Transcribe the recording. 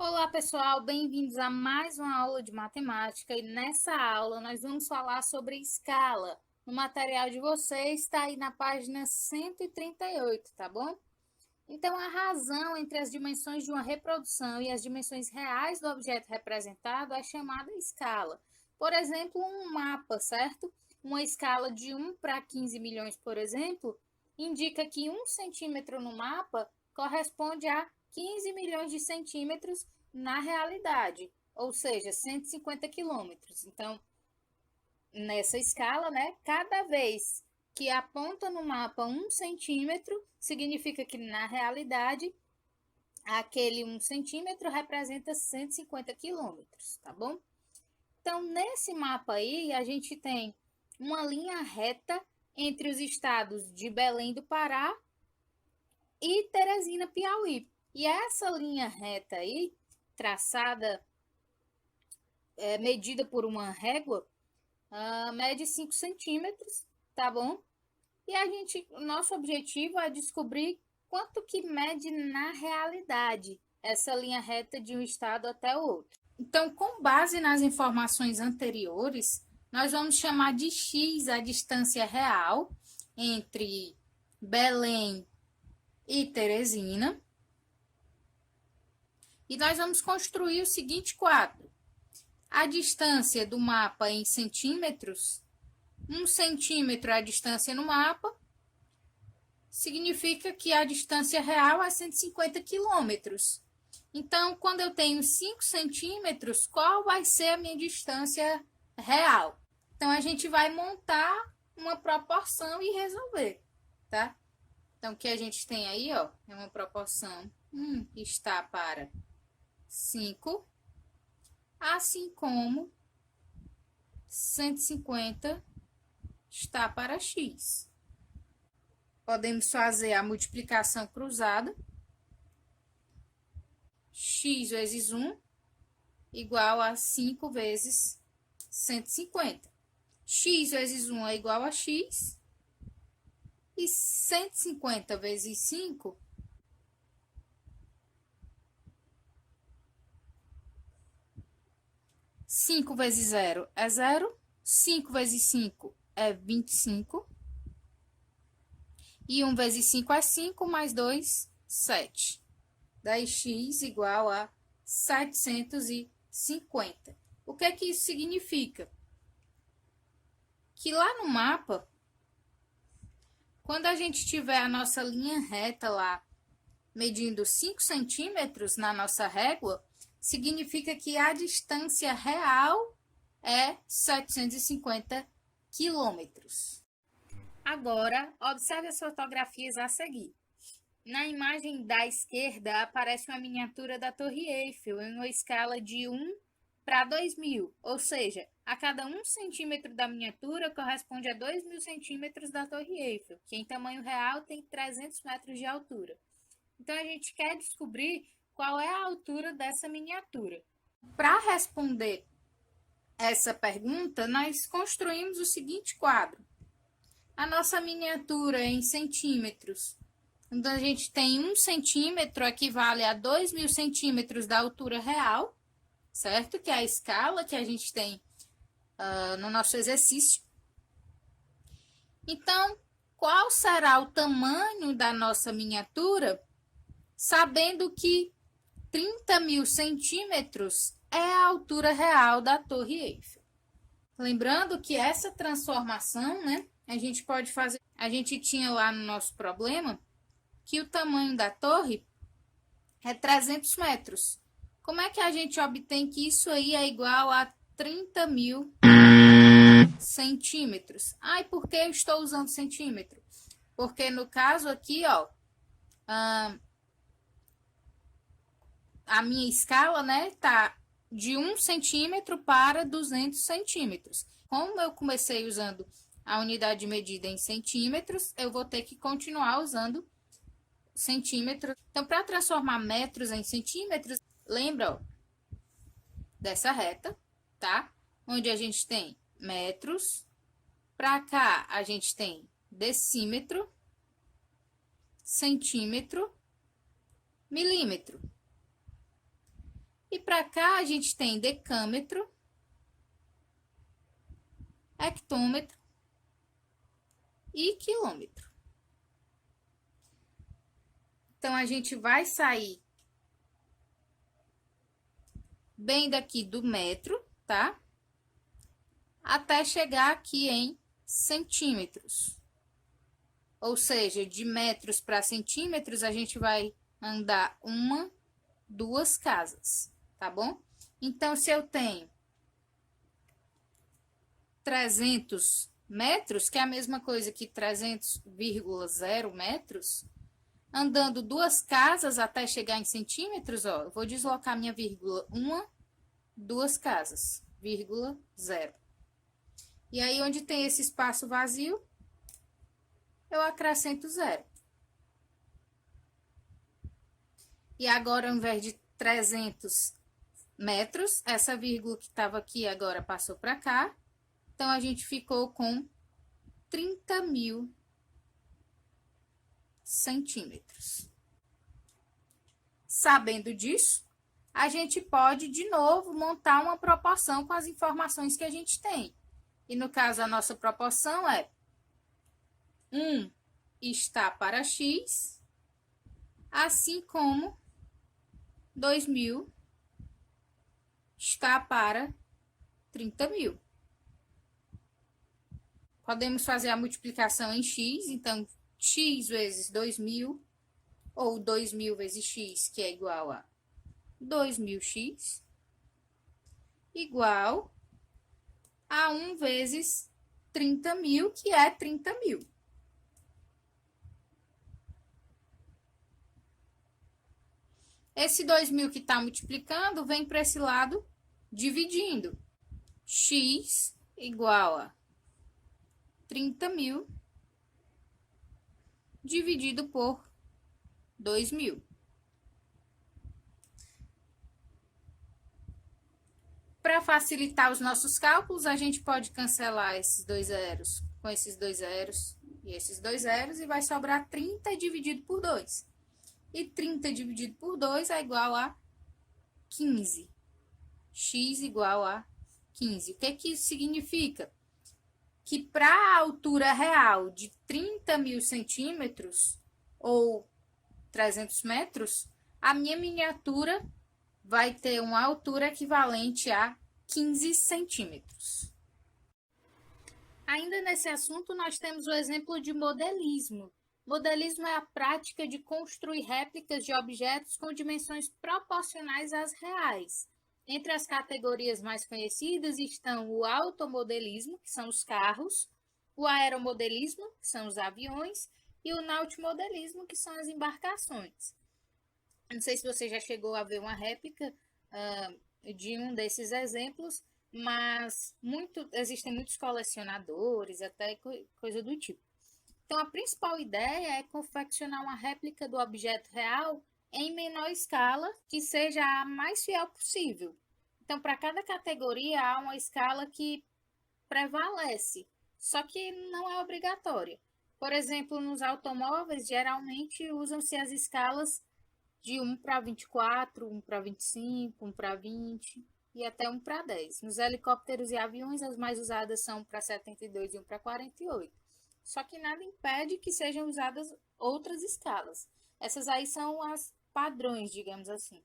Olá, pessoal, bem-vindos a mais uma aula de matemática e nessa aula nós vamos falar sobre escala. O material de vocês está aí na página 138, tá bom? Então, a razão entre as dimensões de uma reprodução e as dimensões reais do objeto representado é chamada escala. Por exemplo, um mapa, certo? Uma escala de 1 para 15 milhões, por exemplo, indica que 1 centímetro no mapa corresponde a 15 milhões de centímetros na realidade, ou seja, 150 quilômetros. Então, nessa escala, né, cada vez que aponta no mapa 1 centímetro, significa que na realidade aquele 1 centímetro representa 150 quilômetros, tá bom? Então, nesse mapa aí, a gente tem uma linha reta entre os estados de Belém do Pará e Teresina, Piauí. E essa linha reta aí, traçada, medida por uma régua, mede 5 centímetros, tá bom? E nosso objetivo é descobrir quanto que mede na realidade essa linha reta de um estado até o outro. Então, com base nas informações anteriores, nós vamos chamar de x a distância real entre Belém e Teresina. E nós vamos construir o seguinte quadro. A distância do mapa em centímetros, 1 centímetro é a distância no mapa, significa que a distância real é 150 quilômetros. Então, quando eu tenho 5 centímetros, qual vai ser a minha distância real? Então, a gente vai montar uma proporção e resolver, tá? Então, o que a gente tem aí, ó, é uma proporção está para 5, assim como 150 está para x. Podemos fazer a multiplicação cruzada. X vezes 1 igual a 5 vezes 150. X vezes 1 é igual a x. E 150 vezes 5 5 vezes 0 é 0. 5 vezes 5 é 25. E 1 vezes 5 é 5, mais 2, 7. Daí x igual a 750. O que é que isso significa? Que lá no mapa, quando a gente tiver a nossa linha reta lá, medindo 5 centímetros na nossa régua, significa que a distância real é 750 quilômetros. Agora, observe as fotografias a seguir. Na imagem da esquerda, aparece uma miniatura da Torre Eiffel em uma escala de 1 para 2000, ou seja, a cada 1 centímetro da miniatura corresponde a 2.000 centímetros da Torre Eiffel, que em tamanho real tem 300 metros de altura. Então, a gente quer descobrir qual é a altura dessa miniatura. Para responder essa pergunta, nós construímos o seguinte quadro. A nossa miniatura em centímetros. Então, a gente tem 1 centímetro equivale a 2.000 centímetros da altura real, certo? Que é a escala que a gente tem no nosso exercício. Então, qual será o tamanho da nossa miniatura, sabendo que 30.000 centímetros é a altura real da Torre Eiffel? Lembrando que essa transformação, né, a gente pode fazer. A gente tinha lá no nosso problema que o tamanho da torre é 300 metros. Como é que a gente obtém que isso aí é igual a 30.000 centímetros? E por que eu estou usando centímetro? Porque no caso aqui, ó, a minha escala, né, tá de 1 centímetro para 200 centímetros. Como eu comecei usando a unidade de medida em centímetros, eu vou ter que continuar usando centímetros. Então, para transformar metros em centímetros, lembra, ó, dessa reta, tá? Onde a gente tem metros. Para cá, a gente tem decímetro, centímetro, milímetro. para cá, a gente tem decâmetro, hectômetro e quilômetro. Então, a gente vai sair bem daqui do metro, tá? Até chegar aqui em centímetros. Ou seja, de metros para centímetros, a gente vai andar 1, 2 casas, tá bom? Então, se eu tenho 300 metros, que é a mesma coisa que 300,0 metros, andando 2 casas até chegar em centímetros, ó, eu vou deslocar minha vírgula 1, 2 casas, vírgula 0. E aí, onde tem esse espaço vazio, eu acrescento 0. E agora, ao invés de 300 metros, essa vírgula que estava aqui agora passou para cá. Então, a gente ficou com 30.000 centímetros. Sabendo disso, a gente pode, de novo, montar uma proporção com as informações que a gente tem. E, no caso, a nossa proporção é 1 está para x, assim como 2.000 está para 30.000. Podemos fazer a multiplicação em x, então, x vezes 2.000, ou 2.000 vezes x, que é igual a 2.000x, igual a 1 vezes 30.000, que é 30.000. Esse 2.000 que está multiplicando vem para esse lado dividindo. X igual a 30.000 dividido por 2.000. Para facilitar os nossos cálculos, a gente pode cancelar esses 2 zeros com esses 2 zeros e esses 2 zeros, e vai sobrar 30 dividido por 2. E 30 dividido por 2 é igual a 15. X igual a 15. O que que isso significa? Que para a altura real de 30.000 centímetros, ou 300 metros, a minha miniatura vai ter uma altura equivalente a 15 centímetros. Ainda nesse assunto, nós temos o exemplo de modelismo. Modelismo é a prática de construir réplicas de objetos com dimensões proporcionais às reais. Entre as categorias mais conhecidas estão o automodelismo, que são os carros, o aeromodelismo, que são os aviões, e o nautimodelismo, que são as embarcações. Não sei se você já chegou a ver uma réplica de um desses exemplos, mas existem muitos colecionadores, até coisa do tipo. Então, a principal ideia é confeccionar uma réplica do objeto real em menor escala, que seja a mais fiel possível. Então, para cada categoria, há uma escala que prevalece, só que não é obrigatória. Por exemplo, nos automóveis, geralmente usam-se as escalas de 1 para 24, 1 para 25, 1 para 20 e até 1 para 10. Nos helicópteros e aviões, as mais usadas são 1 para 72 e 1 para 48. Só que nada impede que sejam usadas outras escalas. Essas aí são as padrões, digamos assim.